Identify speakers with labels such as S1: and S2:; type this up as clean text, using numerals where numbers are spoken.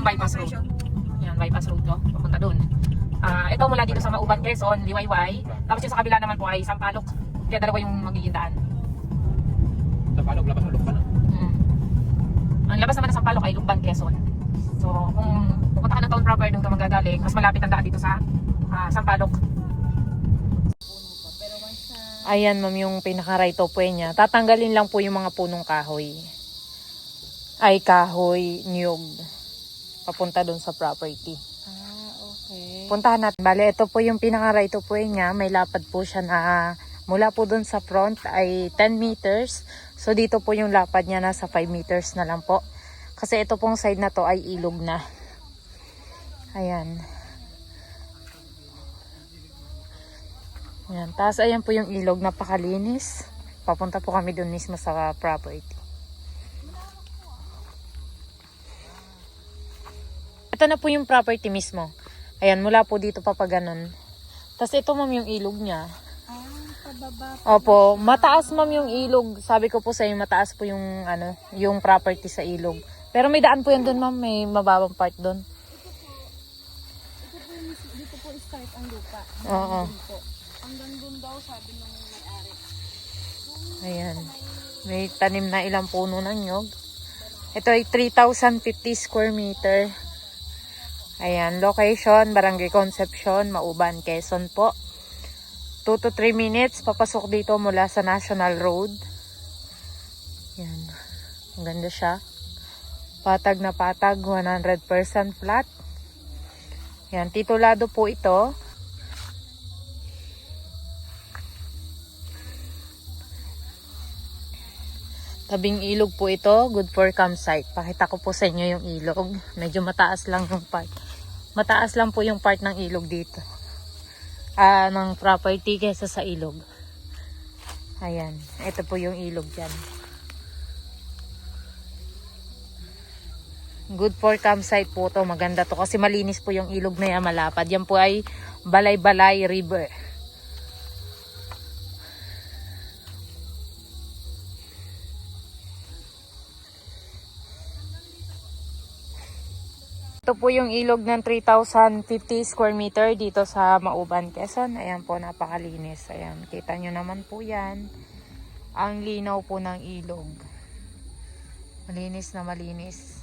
S1: yung bypass road. Yan, bypass road to. Papunta doon. Ito mula dito sa Mauban, Quezon, Liwayway. Tapos yung sa kabila naman po ay Sampaloc. Kaya dalawa yung magiging daan.
S2: Sampaloc, labas ng Lukban.
S1: Ang labas naman ng Sampaloc ay Lukban, Quezon. So kung pupunta ka ng town proper, doon ka magagaling. Mas malapit ang daan dito sa Sampaloc.
S3: Ayan ma'am yung pinaka-right of way niya. Tatanggalin lang po yung mga punong kahoy. Ay kahoy, niyog. Papunta doon sa property.
S4: Okay.
S3: Puntahan natin. Bale, ito po yung pinaka-right of way niya. May lapad po siya na mula po doon sa front ay 10 meters. So dito po yung lapad niya nasa 5 meters na lang po. Kasi ito pong side na to ay ilog na. Ayan. Ayan. Tapos ayan po yung ilog. Napakalinis. Papunta po kami doon mismo sa property. Ito na po yung property mismo. Ayan, mula po dito pa ganun. Tapos ito ma'am yung ilog niya.
S4: Pababa.
S3: Opo, mataas ma'am yung ilog. Sabi ko po sa inyo, mataas po yung yung property sa ilog. Pero may daan po yan doon ma'am, may mababang part doon.
S4: Dito po start ang lupa.
S3: Oo.
S4: Hanggang dun daw sabi ng may-ari.
S3: Ayan. May tanim na ilang puno ng nyog. Ito ay 3,050 square meter. Ayan, location, Barangay Concepcion, Mauban, Quezon po. 2 to 3 minutes, papasok dito mula sa National Road. Ayan, ang ganda siya. Patag na patag, 100% flat. Ayan, titulado po ito. Tabing ilog po ito, good for campsite. Pakita ko po sa inyo yung ilog. Medyo mataas lang yung part. Mataas lang po yung part ng ilog dito. Ng property kesa sa ilog. Ayan, ito po yung ilog dyan. Good for campsite po to. Maganda to kasi malinis po yung ilog na yan, malapad. Yan po ay Balay-Balay River. Ito po yung ilog ng 3,050 square meter dito sa Mauban, Quezon. Ayan po, napakalinis. Ayan, kita nyo naman po yan. Ang linaw po ng ilog. Malinis na malinis.